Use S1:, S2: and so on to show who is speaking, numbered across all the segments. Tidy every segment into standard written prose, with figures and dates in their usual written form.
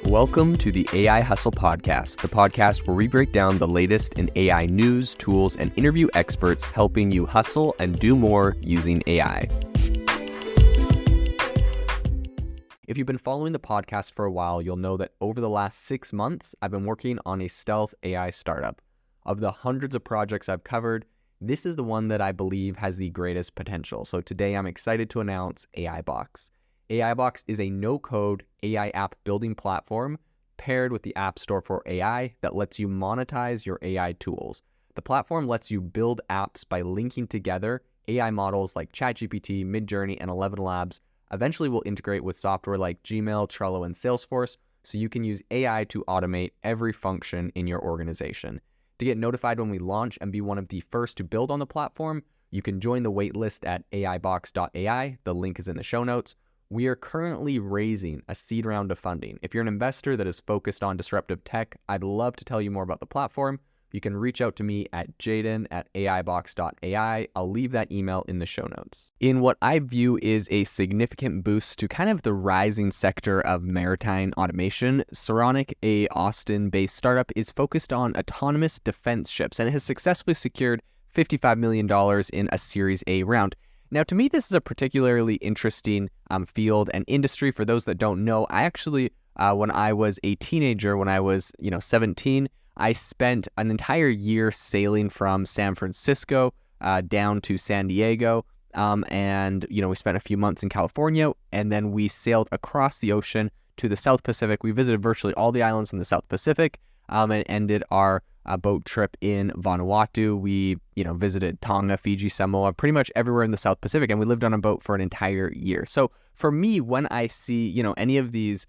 S1: Welcome to the AI Hustle Podcast, the podcast where we break down the latest in AI news, tools, and interview experts helping you hustle and do more using AI. If you've been following the podcast for a while, you'll know that over the last 6 months, I've been working on a stealth AI startup. Of the hundreds of projects I've covered, this is the one that I believe has the greatest potential. So today I'm excited to announce AIBox. AIBox is a no-code AI app building platform paired with the App Store for AI that lets you monetize your AI tools. The platform lets you build apps by linking together AI models like ChatGPT, Midjourney, and 11 Labs. Eventually, we'll integrate with software like Gmail, Trello, and Salesforce, so you can use AI to automate every function in your organization. To get notified when we launch and be one of the first to build on the platform, you can join the waitlist at aibox.ai. The link is in the show notes. We are currently raising a seed round of funding. If you're an investor that is focused on disruptive tech, I'd love to tell you more about the platform. You can reach out to me at jaden@aibox.ai. I'll leave that email in the show notes. In what I view is a significant boost to kind of the rising sector of maritime automation, Saronic, a Austin-based startup, is focused on autonomous defense ships, and it has successfully secured $55 million in a Series A round. Now, to me, this is a particularly interesting field and industry. For those that don't know, I actually, when I was a teenager, when I was 17, I spent an entire year sailing from San Francisco down to San Diego, and we spent a few months in California, and then we sailed across the ocean to the South Pacific. We visited virtually all the islands in the South Pacific, and ended our boat trip in Vanuatu. We, visited Tonga, Fiji, Samoa, pretty much everywhere in the South Pacific, and we lived on a boat for an entire year. So for me, when I see, any of these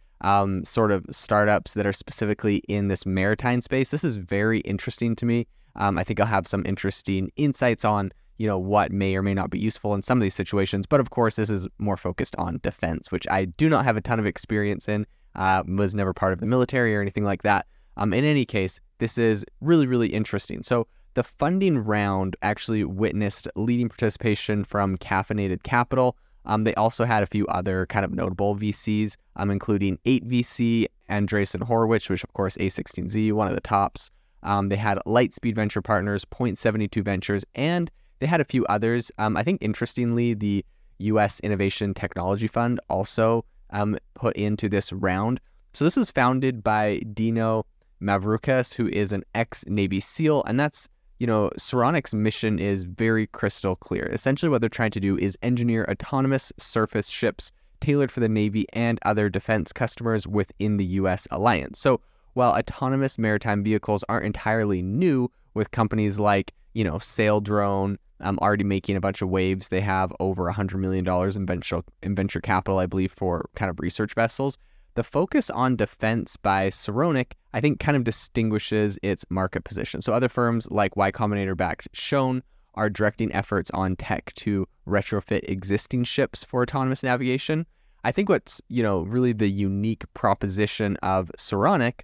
S1: sort of startups that are specifically in this maritime space, this is very interesting to me. I think I'll have some interesting insights on, what may or may not be useful in some of these situations. But of course, this is more focused on defense, which I do not have a ton of experience in, was never part of the military or anything like that. In any case, this is really, really interesting. So the funding round actually witnessed leading participation from Caffeinated Capital. They also had a few other kind of notable VCs, including 8VC, Andreessen Horowitz, which of course A16Z, one of the tops. They had Lightspeed Venture Partners, Point72 Ventures, and they had a few others. I think interestingly, the U.S. Innovation Technology Fund also put into this round. So this was founded by Dino Mavroukas, who is an ex-Navy SEAL, and that's, Saronic's mission is very crystal clear. Essentially what they're trying to do is engineer autonomous surface ships tailored for the Navy and other defense customers within the U.S. alliance. So while autonomous maritime vehicles aren't entirely new, with companies like, Saildrone already making a bunch of waves, they have over $100 million in venture capital, I believe, for kind of research vessels. The focus on defense by Saronic, I think, kind of distinguishes its market position. So other firms like Y Combinator-backed Shown are directing efforts on tech to retrofit existing ships for autonomous navigation. I think what's, really the unique proposition of Saronic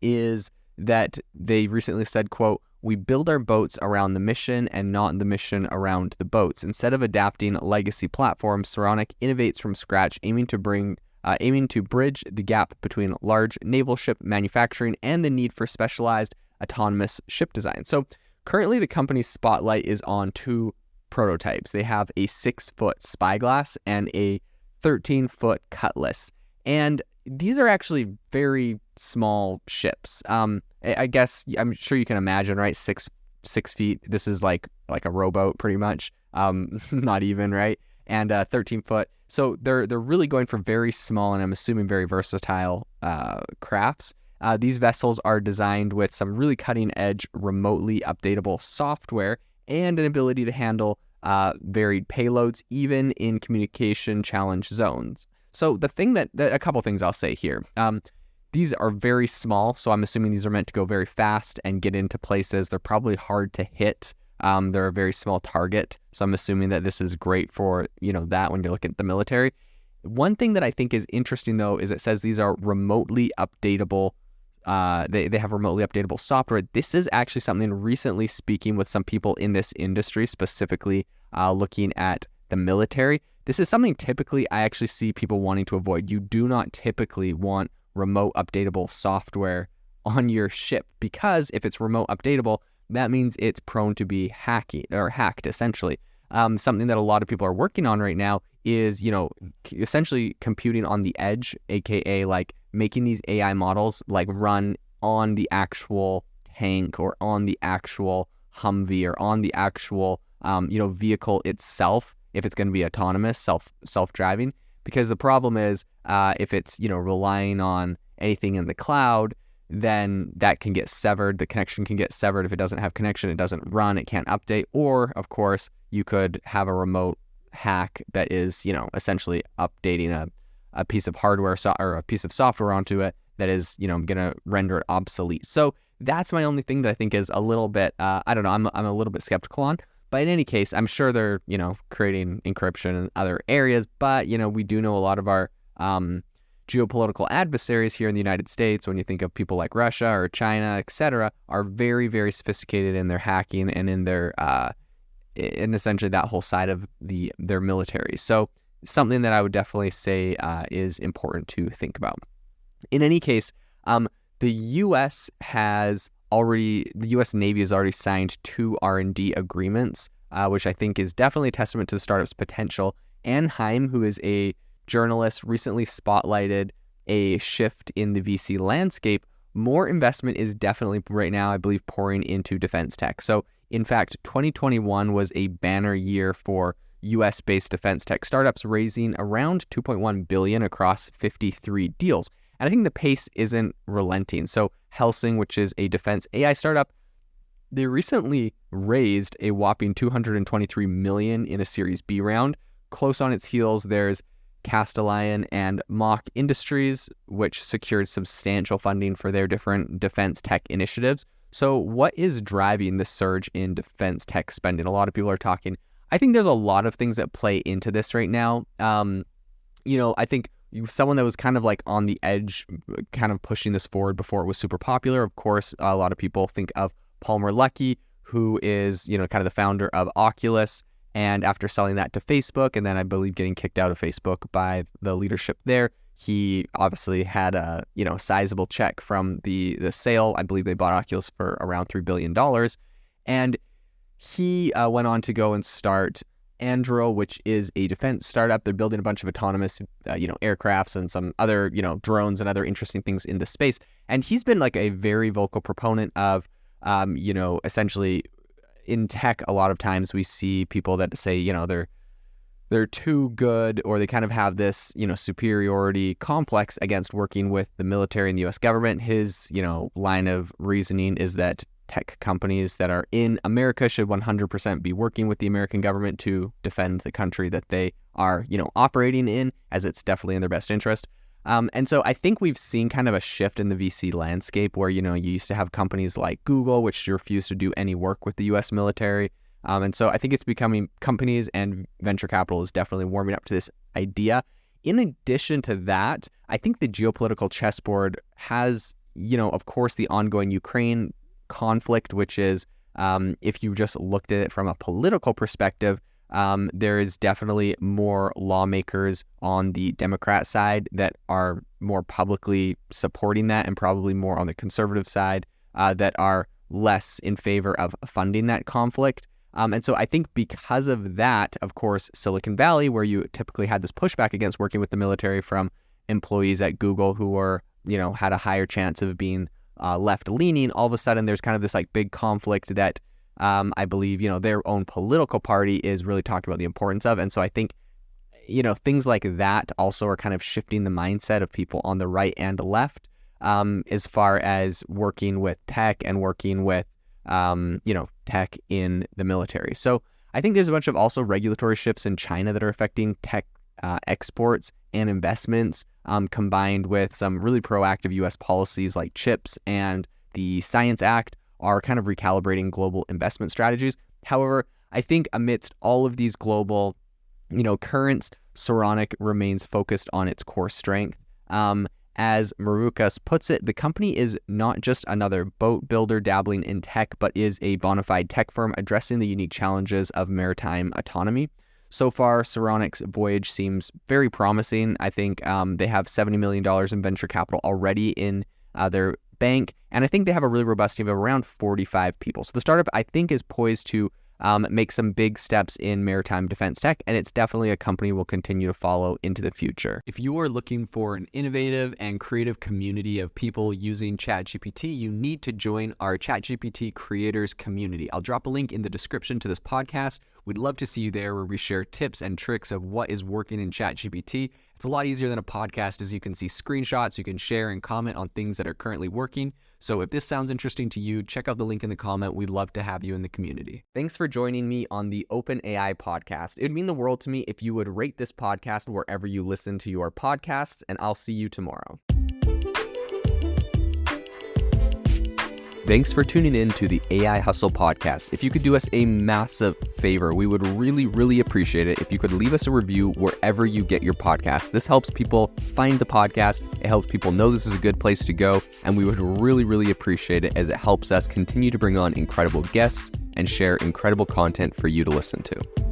S1: is that they recently said, quote, "We build our boats around the mission and not the mission around the boats. Instead of adapting legacy platforms, Saronic innovates from scratch, aiming to bridge the gap between large naval ship manufacturing and the need for specialized autonomous ship design." So currently the company's spotlight is on two prototypes. They have a 6-foot Spyglass and a 13-foot Cutlass. And these are actually very small ships. I guess, I'm sure you can imagine, right? Six feet. This is like a rowboat pretty much. Not even, right? And 13 foot. So they're really going for very small, and I'm assuming very versatile crafts. These vessels are designed with some really cutting edge, remotely updatable software and an ability to handle varied payloads, even in communication challenge zones. So the thing that a couple things I'll say here. These are very small, so I'm assuming these are meant to go very fast and get into places. They're probably hard to hit. They're a very small target, so I'm assuming that this is great for, that when you're looking at the military. One thing that I think is interesting, though, is it says these are remotely updatable. They have remotely updatable software. This is actually something, recently speaking with some people in this industry, specifically looking at the military. This is something typically I actually see people wanting to avoid. You do not typically want remote updatable software on your ship, because if it's remote updatable, that means it's prone to be hacked essentially. Something that a lot of people are working on right now is, essentially computing on the edge, aka like making these AI models like run on the actual tank or on the actual Humvee or on the actual vehicle itself, if it's going to be autonomous, self-driving. Because the problem is, if it's relying on anything in the cloud, then that can get severed. The connection can get severed. If it doesn't have connection, it doesn't run, it can't update. Or, of course, you could have a remote hack that is, essentially updating a piece of hardware or a piece of software onto it that is, going to render it obsolete. So that's my only thing that I think is a little bit, I don't know, I'm a little bit skeptical on. But in any case, I'm sure they're, creating encryption in other areas. But, we do know a lot of our geopolitical adversaries here in the United States, when you think of people like Russia or China, etc., are very, very sophisticated in their hacking and in their in essentially that whole side of their military. So something that I would definitely say is important to think about. In any case, the U.S. Navy has already signed 2 R&D agreements, which I think is definitely a testament to the startup's potential. Ann Heim, who is a journalist, recently spotlighted a shift in the VC landscape. More investment is definitely right now, I believe, pouring into defense tech. So, in fact, 2021 was a banner year for US-based defense tech startups, raising around $2.1 billion across 53 deals. And I think the pace isn't relenting. So Helsing, which is a defense AI startup, they recently raised a whopping $223 million in a Series B round. Close on its heels, there's Castellan and Mach Industries, which secured substantial funding for their different defense tech initiatives. So what is driving the surge in defense tech spending? A lot of people are talking. I think there's a lot of things that play into this right now. I think someone that was kind of like on the edge, kind of pushing this forward before it was super popular. Of course, a lot of people think of Palmer Luckey, who is, kind of the founder of Oculus. And after selling that to Facebook, and then I believe getting kicked out of Facebook by the leadership there, he obviously had a sizable check from the sale. I believe they bought Oculus for around $3 billion. And he went on to go and start Andro, which is a defense startup. They're building a bunch of autonomous, aircrafts and some other, drones and other interesting things in the space. And he's been like a very vocal proponent of, essentially in tech. A lot of times we see people that say, they're too good, or they kind of have this, superiority complex against working with the military and the U.S. government. His, line of reasoning is that tech companies that are in America should 100% be working with the American government to defend the country that they are, operating in, as it's definitely in their best interest. And so I think we've seen kind of a shift in the VC landscape where, you used to have companies like Google, which refuse to do any work with the U.S. military. And so I think it's becoming, companies and venture capital is definitely warming up to this idea. In addition to that, I think the geopolitical chessboard has, of course, the ongoing Ukraine conflict, which is, if you just looked at it from a political perspective, there is definitely more lawmakers on the Democrat side that are more publicly supporting that, and probably more on the conservative side that are less in favor of funding that conflict. And so I think because of that, of course, Silicon Valley, where you typically had this pushback against working with the military from employees at Google who were, had a higher chance of being left-leaning, all of a sudden there's kind of this like big conflict that I believe, their own political party is really talking about the importance of. And so I think, things like that also are kind of shifting the mindset of people on the right and the left as far as working with tech and working with, tech in the military. So I think there's a bunch of also regulatory shifts in China that are affecting tech exports and investments, combined with some really proactive U.S. policies like CHIPS and the Science Act are kind of recalibrating global investment strategies. However, I think amidst all of these global, currents, Saronic remains focused on its core strength. As Marukas puts it, the company is not just another boat builder dabbling in tech, but is a bona fide tech firm addressing the unique challenges of maritime autonomy. So far, Saronic's voyage seems very promising. I think they have $70 million in venture capital already in their bank, and I think they have a really robust team of around 45 people. So the startup, I think, is poised to make some big steps in maritime defense tech, and it's definitely a company we'll continue to follow into the future.
S2: If you are looking for an innovative and creative community of people using ChatGPT, you need to join our ChatGPT creators community. I'll drop a link in the description to this podcast. We'd love to see you there, where we share tips and tricks of what is working in ChatGPT. It's a lot easier than a podcast, as you can see screenshots, you can share and comment on things that are currently working. So if this sounds interesting to you, check out the link in the comment. We'd love to have you in the community.
S1: Thanks for joining me on the OpenAI podcast. It would mean the world to me if you would rate this podcast wherever you listen to your podcasts, and I'll see you tomorrow. Thanks for tuning in to the AI Hustle podcast. If you could do us a massive favor, we would really appreciate it if you could leave us a review wherever you get your podcasts. This helps people find the podcast. It helps people know this is a good place to go. And we would really appreciate it, as it helps us continue to bring on incredible guests and share incredible content for you to listen to.